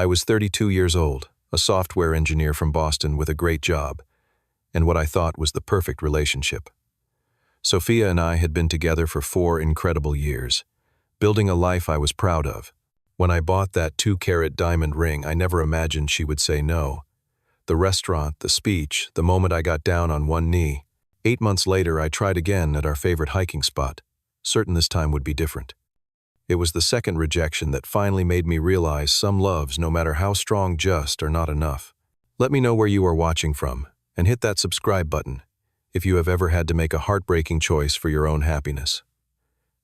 I was 32 years old, a software engineer from Boston with a great job, and what I thought was the perfect relationship. Sophia and I had been together for 4 incredible years, building a life I was proud of. When I bought that 2-carat diamond ring, I never imagined she would say no. The restaurant, the speech, the moment I got down on one knee. 8 months later, I tried again at our favorite hiking spot, certain this time would be different. It was the second rejection that finally made me realize some loves, no matter how strong, just are not enough. Let me know where you are watching from, and hit that subscribe button if you have ever had to make a heartbreaking choice for your own happiness.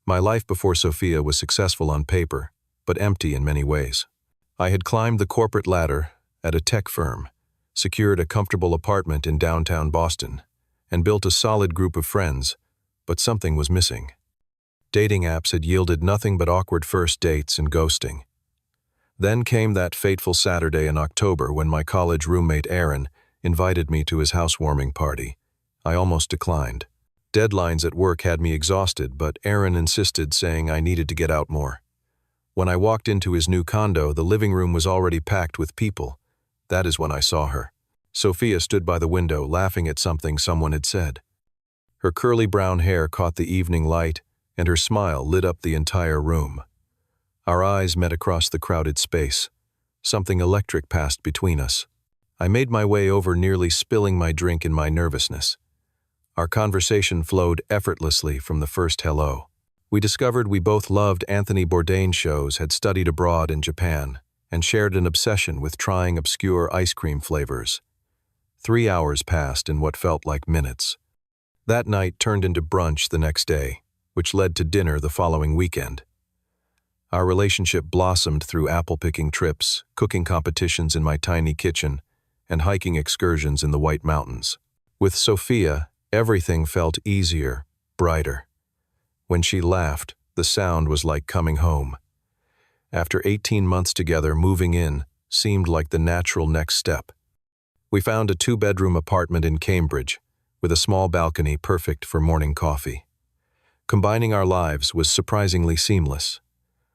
My life before Sophia was successful on paper, but empty in many ways. I had climbed the corporate ladder at a tech firm, secured a comfortable apartment in downtown Boston, and built a solid group of friends, but something was missing. Dating apps had yielded nothing but awkward first dates and ghosting. Then came that fateful Saturday in October when my college roommate Aaron invited me to his housewarming party. I almost declined. Deadlines at work had me exhausted, but Aaron insisted, saying I needed to get out more. When I walked into his new condo, the living room was already packed with people. That is when I saw her. Sophia stood by the window, laughing at something someone had said. Her curly brown hair caught the evening light, and her smile lit up the entire room. Our eyes met across the crowded space. Something electric passed between us. I made my way over, nearly spilling my drink in my nervousness. Our conversation flowed effortlessly from the first hello. We discovered we both loved Anthony Bourdain shows, had studied abroad in Japan, and shared an obsession with trying obscure ice cream flavors. 3 hours passed in what felt like minutes. That night turned into brunch the next day, which led to dinner the following weekend. Our relationship blossomed through apple-picking trips, cooking competitions in my tiny kitchen, and hiking excursions in the White Mountains. With Sophia, everything felt easier, brighter. When she laughed, the sound was like coming home. After 18 months together, moving in seemed like the natural next step. We found a 2-bedroom apartment in Cambridge, with a small balcony perfect for morning coffee. Combining our lives was surprisingly seamless.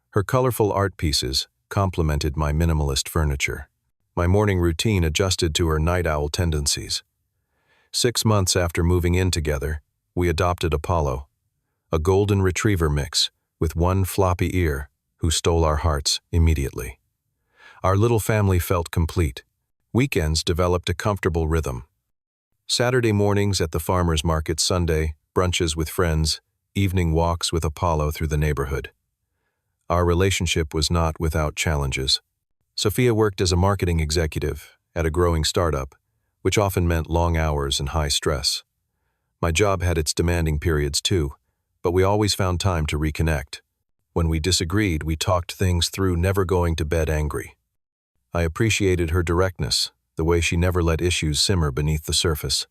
Her colorful art pieces complemented my minimalist furniture. My morning routine adjusted to her night owl tendencies. 6 months after moving in together, we adopted Apollo, a golden retriever mix with one floppy ear who stole our hearts immediately. Our little family felt complete. Weekends developed a comfortable rhythm. Saturday mornings at the farmer's market, Sunday, brunches with friends, evening walks with Apollo through the neighborhood. Our relationship was not without challenges. Sophia worked as a marketing executive at a growing startup, which often meant long hours and high stress. My job had its demanding periods too, but we always found time to reconnect. When we disagreed, we talked things through, never going to bed angry. I appreciated her directness, the way she never let issues simmer beneath the surface.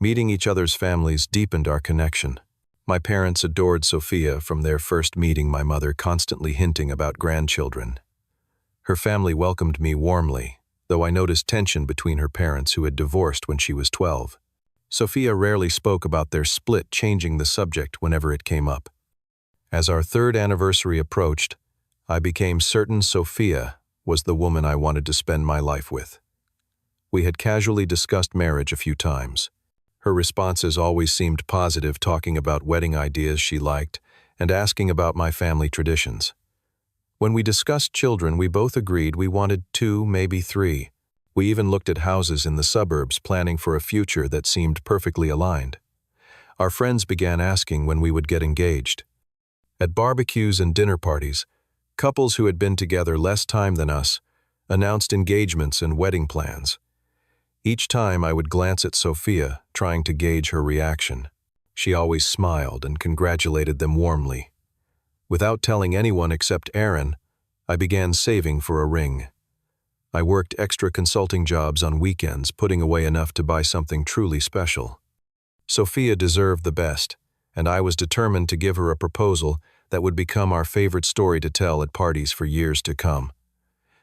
Meeting each other's families deepened our connection. My parents adored Sophia from their first meeting, my mother constantly hinting about grandchildren. Her family welcomed me warmly, though I noticed tension between her parents, who had divorced when she was 12. Sophia rarely spoke about their split, changing the subject whenever it came up. As our 3rd anniversary approached, I became certain Sophia was the woman I wanted to spend my life with. We had casually discussed marriage a few times. Her responses always seemed positive, talking about wedding ideas she liked and asking about my family traditions. When we discussed children, we both agreed we wanted 2, maybe 3. We even looked at houses in the suburbs, planning for a future that seemed perfectly aligned. Our friends began asking when we would get engaged. At barbecues and dinner parties, couples who had been together less time than us announced engagements and wedding plans. Each time I would glance at Sophia, trying to gauge her reaction. She always smiled and congratulated them warmly. Without telling anyone except Aaron, I began saving for a ring. I worked extra consulting jobs on weekends, putting away enough to buy something truly special. Sophia deserved the best, and I was determined to give her a proposal that would become our favorite story to tell at parties for years to come.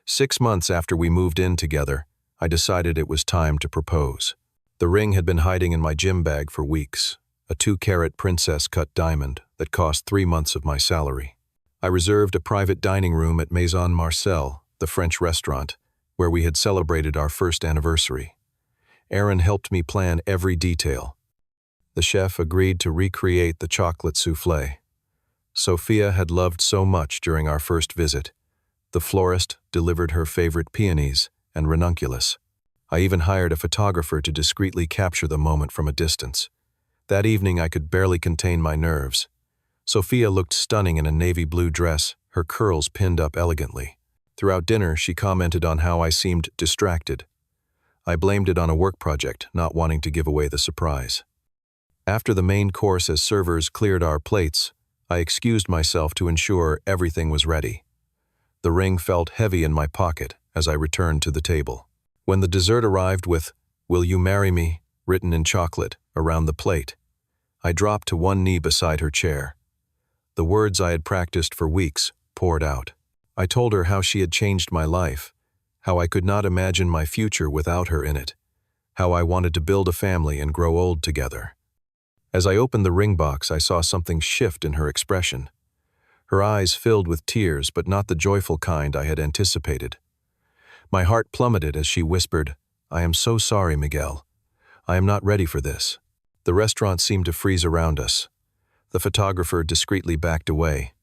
6 months after we moved in together, I decided it was time to propose. The ring had been hiding in my gym bag for weeks, a 2-carat princess-cut diamond that cost 3 months of my salary. I reserved a private dining room at Maison Marcel, the French restaurant, where we had celebrated our first anniversary. Aaron helped me plan every detail. The chef agreed to recreate the chocolate soufflé Sophia had loved so much during our first visit. The florist delivered her favorite peonies and ranunculus. I even hired a photographer to discreetly capture the moment from a distance. That evening I could barely contain my nerves. Sophia looked stunning in a navy blue dress, her curls pinned up elegantly. Throughout dinner, she commented on how I seemed distracted. I blamed it on a work project, not wanting to give away the surprise. After the main course, as servers cleared our plates, I excused myself to ensure everything was ready. The ring felt heavy in my pocket as I returned to the table. When the dessert arrived with, "Will you marry me?" written in chocolate around the plate, I dropped to one knee beside her chair. The words I had practiced for weeks poured out. I told her how she had changed my life, how I could not imagine my future without her in it, how I wanted to build a family and grow old together. As I opened the ring box, I saw something shift in her expression. Her eyes filled with tears, but not the joyful kind I had anticipated. My heart plummeted as she whispered, "I am so sorry, Miguel. I am not ready for this." The restaurant seemed to freeze around us. The photographer discreetly backed away.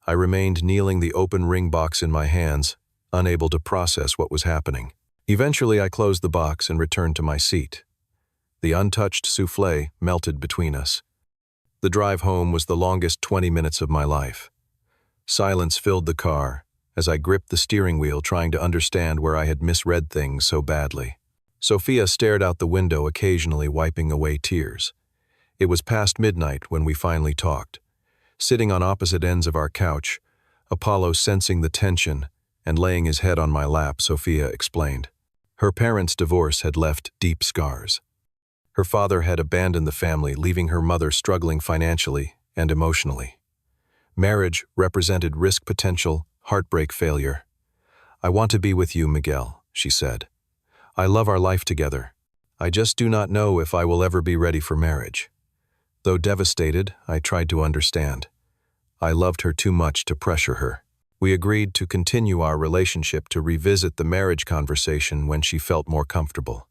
I remained kneeling, the open ring box in my hands, unable to process what was happening. Eventually, I closed the box and returned to my seat. The untouched soufflé melted between us. The drive home was the longest 20 minutes of my life. Silence filled the car as I gripped the steering wheel, trying to understand where I had misread things so badly. Sophia stared out the window, occasionally wiping away tears. It was past midnight when we finally talked. Sitting on opposite ends of our couch, Apollo sensing the tension and laying his head on my lap, Sophia explained. Her parents' divorce had left deep scars. Her father had abandoned the family, leaving her mother struggling financially and emotionally. Marriage represented risk potential, heartbreak, failure. "I want to be with you, Miguel," she said. "I love our life together. I just do not know if I will ever be ready for marriage." Though devastated, I tried to understand. I loved her too much to pressure her. We agreed to continue our relationship, to revisit the marriage conversation when she felt more comfortable.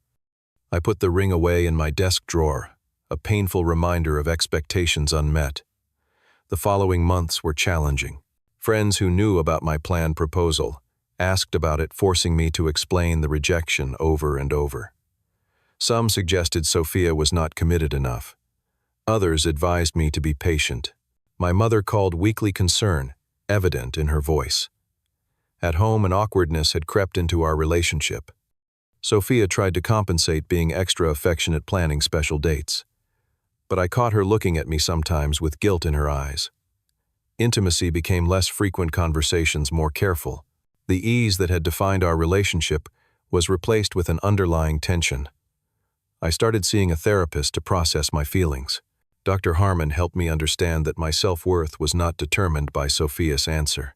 I put the ring away in my desk drawer, a painful reminder of expectations unmet. The following months were challenging. Friends who knew about my planned proposal asked about it, forcing me to explain the rejection over and over. Some suggested Sophia was not committed enough. Others advised me to be patient. My mother called weekly concern, evident in her voice. At home, an awkwardness had crept into our relationship. Sophia tried to compensate, being extra affectionate, planning special dates. But I caught her looking at me sometimes with guilt in her eyes. Intimacy became less frequent, conversations more careful. The ease that had defined our relationship was replaced with an underlying tension. I started seeing a therapist to process my feelings. Dr. Harmon helped me understand that my self-worth was not determined by Sophia's answer.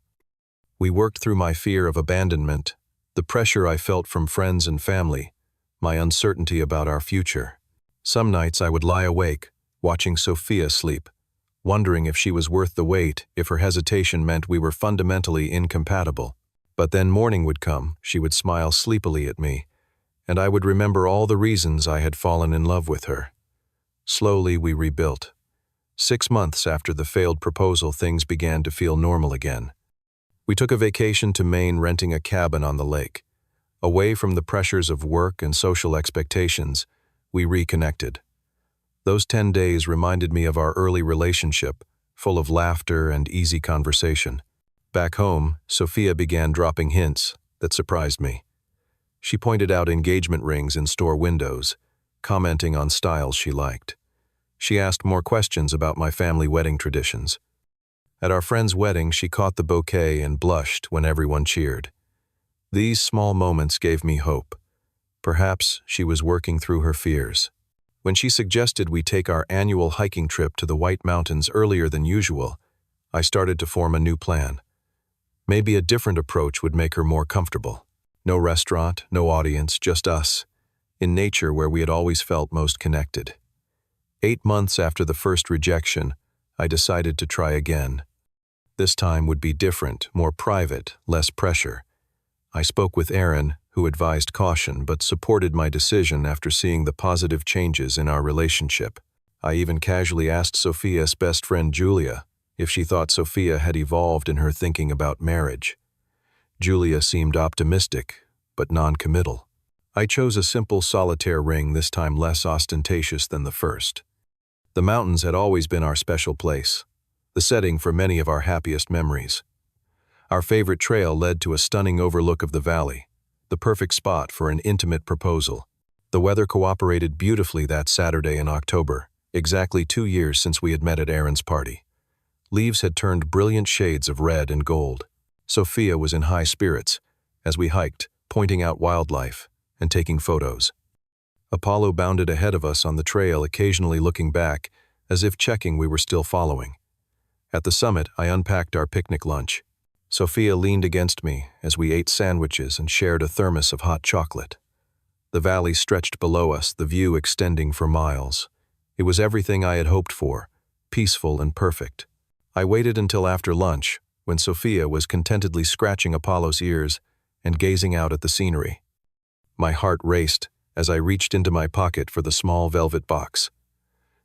We worked through my fear of abandonment, the pressure I felt from friends and family, my uncertainty about our future. Some nights I would lie awake, watching Sophia sleep, wondering if she was worth the wait, if her hesitation meant we were fundamentally incompatible. But then morning would come, she would smile sleepily at me, and I would remember all the reasons I had fallen in love with her. Slowly we rebuilt. 6 months after the failed proposal, things began to feel normal again. We took a vacation to Maine, renting a cabin on the lake. Away from the pressures of work and social expectations, we reconnected. Those 10 days reminded me of our early relationship, full of laughter and easy conversation. Back home, Sophia began dropping hints that surprised me. She pointed out engagement rings in store windows, commenting on styles she liked. She asked more questions about my family wedding traditions. At our friend's wedding, she caught the bouquet and blushed when everyone cheered. These small moments gave me hope. Perhaps she was working through her fears. When she suggested we take our annual hiking trip to the White Mountains earlier than usual, I started to form a new plan. Maybe a different approach would make her more comfortable. No restaurant, no audience, just us, in nature where we had always felt most connected. 8 months after the first rejection, I decided to try again. This time would be different, more private, less pressure. I spoke with Aaron, who advised caution but supported my decision after seeing the positive changes in our relationship. I even casually asked Sophia's best friend Julia if she thought Sophia had evolved in her thinking about marriage. Julia seemed optimistic, but non-committal. I chose a simple solitaire ring, this time less ostentatious than the first. The mountains had always been our special place, the setting for many of our happiest memories. Our favorite trail led to a stunning overlook of the valley, the perfect spot for an intimate proposal. The weather cooperated beautifully that Saturday in October, exactly 2 years since we had met at Aaron's party. Leaves had turned brilliant shades of red and gold. Sophia was in high spirits as we hiked, pointing out wildlife and taking photos. Apollo bounded ahead of us on the trail, occasionally looking back as if checking we were still following. At the summit, I unpacked our picnic lunch. Sophia leaned against me as we ate sandwiches and shared a thermos of hot chocolate. The valley stretched below us, the view extending for miles. It was everything I had hoped for, peaceful and perfect. I waited until after lunch, when Sophia was contentedly scratching Apollo's ears and gazing out at the scenery. My heart raced as I reached into my pocket for the small velvet box.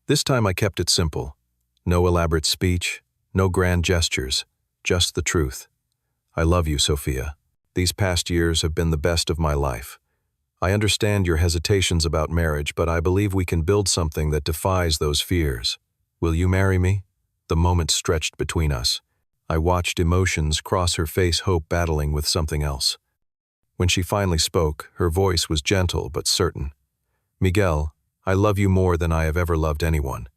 This time I kept it simple. No elaborate speech, no grand gestures, just the truth. I love you, Sophia. These past years have been the best of my life. I understand your hesitations about marriage, but I believe we can build something that defies those fears. Will you marry me? The moment stretched between us. I watched emotions cross her face, hope battling with something else. When she finally spoke, her voice was gentle but certain. Miguel, I love you more than I have ever loved anyone.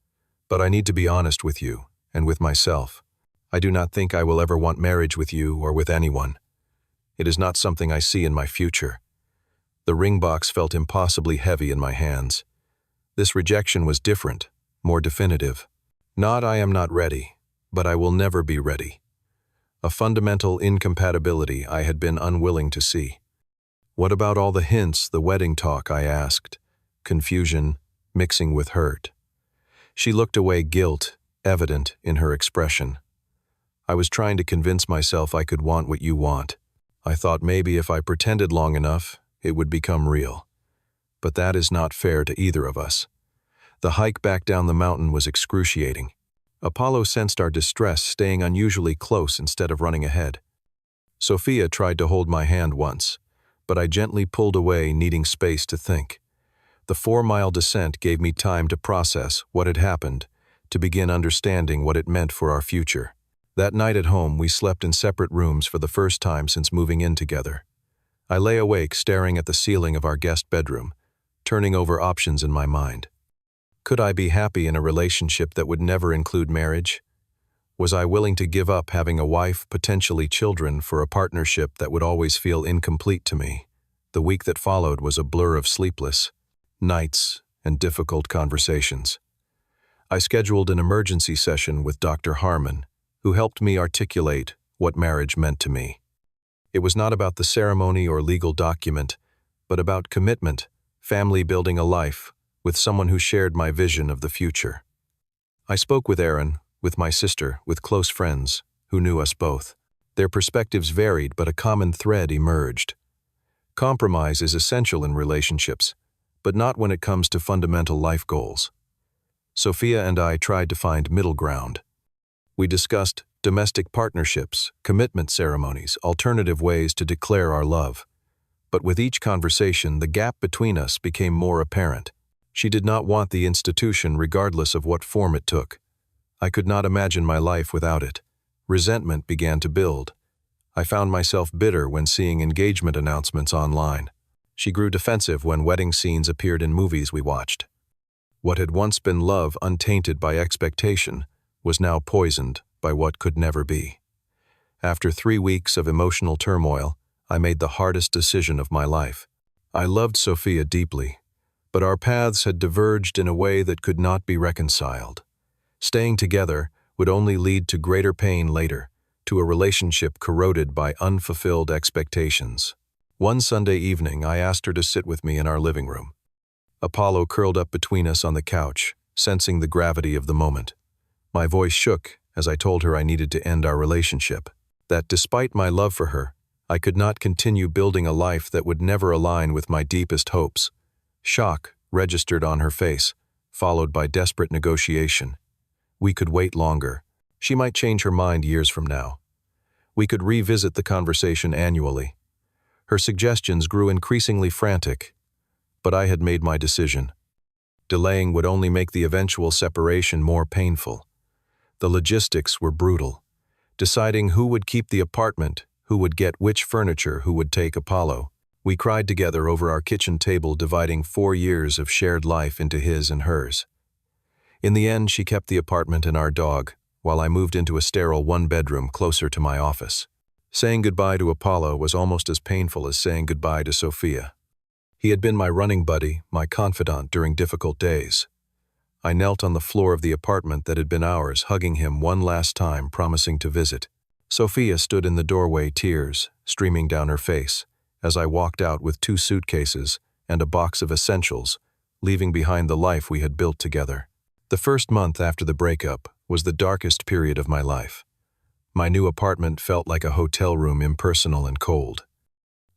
But I need to be honest with you, and with myself. I do not think I will ever want marriage with you or with anyone. It is not something I see in my future. The ring box felt impossibly heavy in my hands. This rejection was different, more definitive. Not I am not ready, but I will never be ready. A fundamental incompatibility I had been unwilling to see. What about all the hints, the wedding talk, I asked, confusion mixing with hurt. She looked away, guilt evident in her expression. I was trying to convince myself I could want what you want. I thought maybe if I pretended long enough, it would become real. But that is not fair to either of us. The hike back down the mountain was excruciating. Apollo sensed our distress, staying unusually close instead of running ahead. Sophia tried to hold my hand once, but I gently pulled away, needing space to think. The 4-mile descent gave me time to process what had happened, to begin understanding what it meant for our future. That night at home, we slept in separate rooms for the first time since moving in together. I lay awake, staring at the ceiling of our guest bedroom, turning over options in my mind. Could I be happy in a relationship that would never include marriage? Was I willing to give up having a wife, potentially children, for a partnership that would always feel incomplete to me? The week that followed was a blur of sleepless nights and difficult conversations. I scheduled an emergency session with Dr. Harmon, who helped me articulate what marriage meant to me. It was not about the ceremony or legal document, but about commitment, family, building a life with someone who shared my vision of the future. I spoke with Aaron, with my sister, with close friends who knew us both. Their perspectives varied, but a common thread emerged. Compromise is essential in relationships, but not when it comes to fundamental life goals. Sophia and I tried to find middle ground. We discussed domestic partnerships, commitment ceremonies, alternative ways to declare our love. But with each conversation, the gap between us became more apparent. She did not want the institution regardless of what form it took. I could not imagine my life without it. Resentment began to build. I found myself bitter when seeing engagement announcements online. She grew defensive when wedding scenes appeared in movies we watched. What had once been love untainted by expectation was now poisoned by what could never be. After 3 weeks of emotional turmoil, I made the hardest decision of my life. I loved Sophia deeply, but our paths had diverged in a way that could not be reconciled. Staying together would only lead to greater pain later, to a relationship corroded by unfulfilled expectations. One Sunday evening, I asked her to sit with me in our living room. Apollo curled up between us on the couch, sensing the gravity of the moment. My voice shook as I told her I needed to end our relationship, that despite my love for her, I could not continue building a life that would never align with my deepest hopes. Shock registered on her face, followed by desperate negotiation. We could wait longer. She might change her mind years from now. We could revisit the conversation annually. Her suggestions grew increasingly frantic, but I had made my decision. Delaying would only make the eventual separation more painful. The logistics were brutal. Deciding who would keep the apartment, who would get which furniture, who would take Apollo. We cried together over our kitchen table, dividing 4 years of shared life into his and hers. In the end, she kept the apartment and our dog, while I moved into a sterile one-bedroom closer to my office. Saying goodbye to Apollo was almost as painful as saying goodbye to Sophia. He had been my running buddy, my confidant during difficult days. I knelt on the floor of the apartment that had been ours, hugging him one last time, promising to visit. Sophia stood in the doorway, tears streaming down her face, as I walked out with 2 suitcases and a box of essentials, leaving behind the life we had built together. The first month after the breakup was the darkest period of my life. My new apartment felt like a hotel room, impersonal and cold.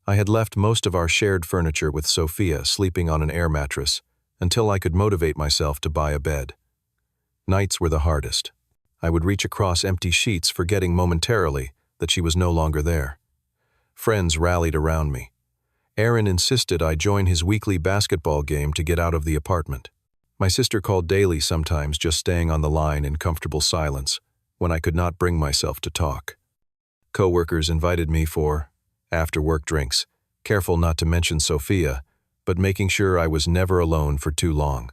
I had left most of our shared furniture with Sophia sleeping on an air mattress until I could motivate myself to buy a bed. Nights were the hardest. I would reach across empty sheets, forgetting momentarily that she was no longer there. Friends rallied around me. Aaron insisted I join his weekly basketball game to get out of the apartment. My sister called daily, sometimes just staying on the line in comfortable silence when I could not bring myself to talk. Coworkers invited me for after-work drinks, careful not to mention Sophia, but making sure I was never alone for too long.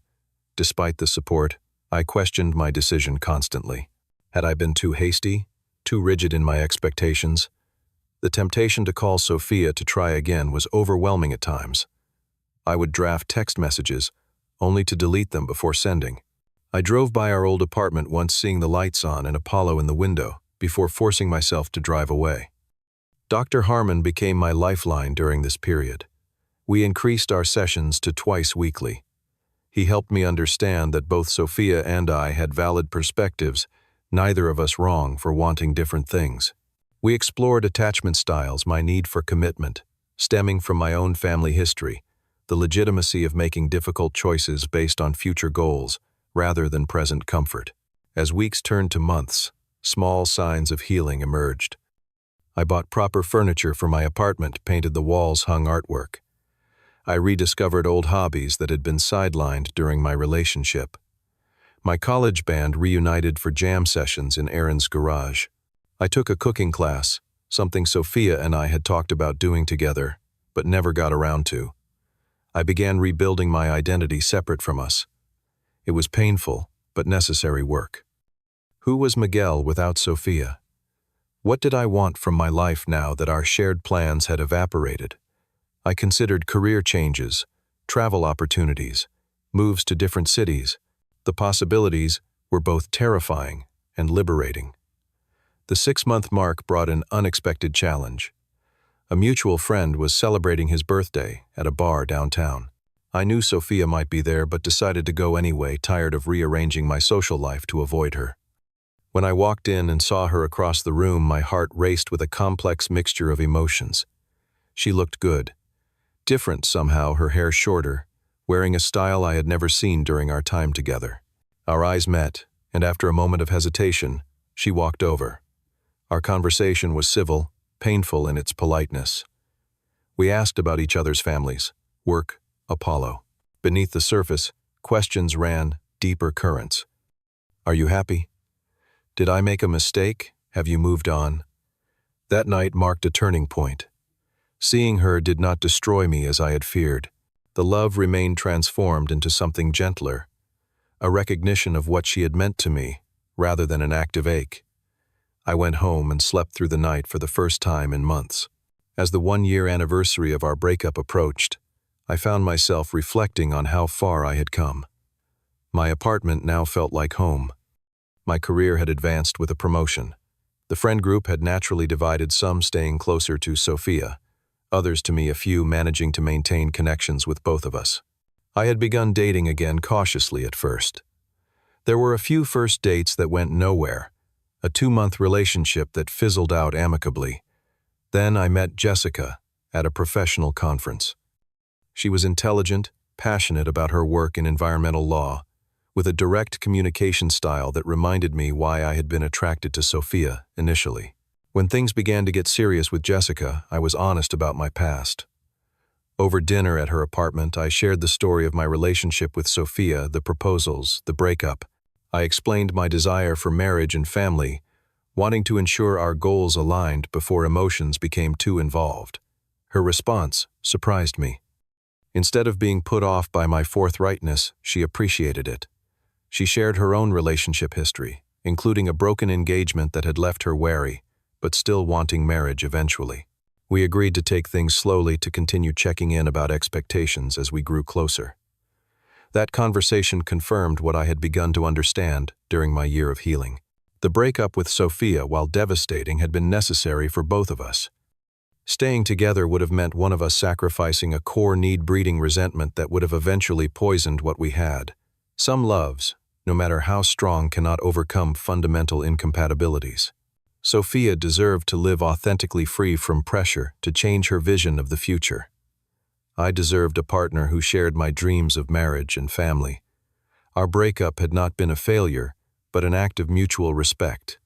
Despite the support, I questioned my decision constantly. Had I been too hasty, too rigid in my expectations? The temptation to call Sophia to try again was overwhelming at times. I would draft text messages, only to delete them before sending. I drove by our old apartment once, seeing the lights on and Apollo in the window, before forcing myself to drive away. Dr. Harmon became my lifeline during this period. We increased our sessions to twice weekly. He helped me understand that both Sophia and I had valid perspectives, neither of us wrong for wanting different things. We explored attachment styles, my need for commitment, stemming from my own family history, the legitimacy of making difficult choices based on future goals rather than present comfort. As weeks turned to months, small signs of healing emerged. I bought proper furniture for my apartment, painted the walls, hung artwork. I rediscovered old hobbies that had been sidelined during my relationship. My college band reunited for jam sessions in Aaron's garage. I took a cooking class, something Sophia and I had talked about doing together, but never got around to. I began rebuilding my identity separate from us. It was painful, but necessary work. Who was Miguel without Sophia? What did I want from my life now that our shared plans had evaporated? I considered career changes, travel opportunities, moves to different cities. The possibilities were both terrifying and liberating. The 6-month mark brought an unexpected challenge. A mutual friend was celebrating his birthday at a bar downtown. I knew Sophia might be there, but decided to go anyway, tired of rearranging my social life to avoid her. When I walked in and saw her across the room, my heart raced with a complex mixture of emotions. She looked good. Different somehow, her hair shorter, wearing a style I had never seen during our time together. Our eyes met, and after a moment of hesitation, she walked over. Our conversation was civil, painful in its politeness. We asked about each other's families, work, Apollo. Beneath the surface, questions ran deeper currents. Are you happy? Did I make a mistake? Have you moved on? That night marked a turning point. Seeing her did not destroy me as I had feared. The love remained transformed into something gentler, a recognition of what she had meant to me, rather than an active ache. I went home and slept through the night for the first time in months. As the 1-year anniversary of our breakup approached, I found myself reflecting on how far I had come. My apartment now felt like home. My career had advanced with a promotion. The friend group had naturally divided, some staying closer to Sophia, others to me, a few managing to maintain connections with both of us. I had begun dating again, cautiously at first. There were a few first dates that went nowhere, a 2-month relationship that fizzled out amicably. Then I met Jessica at a professional conference. She was intelligent, passionate about her work in environmental law, with a direct communication style that reminded me why I had been attracted to Sophia initially. When things began to get serious with Jessica, I was honest about my past. Over dinner at her apartment, I shared the story of my relationship with Sophia, the proposals, the breakup. I explained my desire for marriage and family, wanting to ensure our goals aligned before emotions became too involved. Her response surprised me. Instead of being put off by my forthrightness, she appreciated it. She shared her own relationship history, including a broken engagement that had left her wary, but still wanting marriage eventually. We agreed to take things slowly to continue checking in about expectations as we grew closer. That conversation confirmed what I had begun to understand during my year of healing. The breakup with Sophia, while devastating, had been necessary for both of us. Staying together would have meant one of us sacrificing a core need breeding resentment that would have eventually poisoned what we had. Some loves, no matter how strong, cannot overcome fundamental incompatibilities. Sophia deserved to live authentically free from pressure to change her vision of the future. I deserved a partner who shared my dreams of marriage and family. Our breakup had not been a failure, but an act of mutual respect.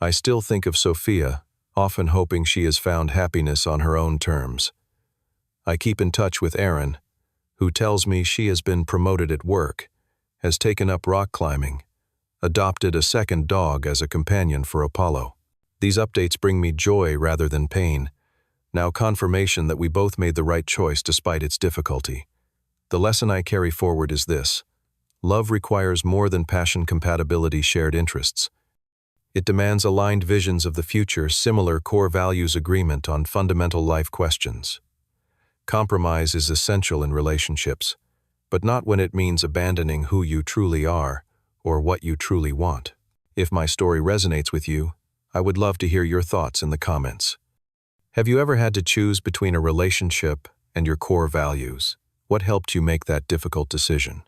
I still think of Sophia, often hoping she has found happiness on her own terms. I keep in touch with Erin, who tells me she has been promoted at work, has taken up rock climbing, adopted a second dog as a companion for Apollo. These updates bring me joy rather than pain, now confirmation that we both made the right choice despite its difficulty. The lesson I carry forward is this: love requires more than passion, compatibility, shared interests. It demands aligned visions of the future, similar core values, agreement on fundamental life questions. Compromise is essential in relationships, but not when it means abandoning who you truly are or what you truly want. If my story resonates with you, I would love to hear your thoughts in the comments. Have you ever had to choose between a relationship and your core values? What helped you make that difficult decision?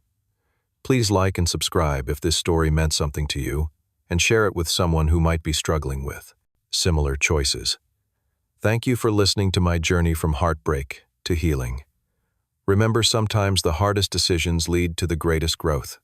Please like and subscribe if this story meant something to you, and share it with someone who might be struggling with similar choices. Thank you for listening to my journey from heartbreak to healing. Remember, sometimes the hardest decisions lead to the greatest growth.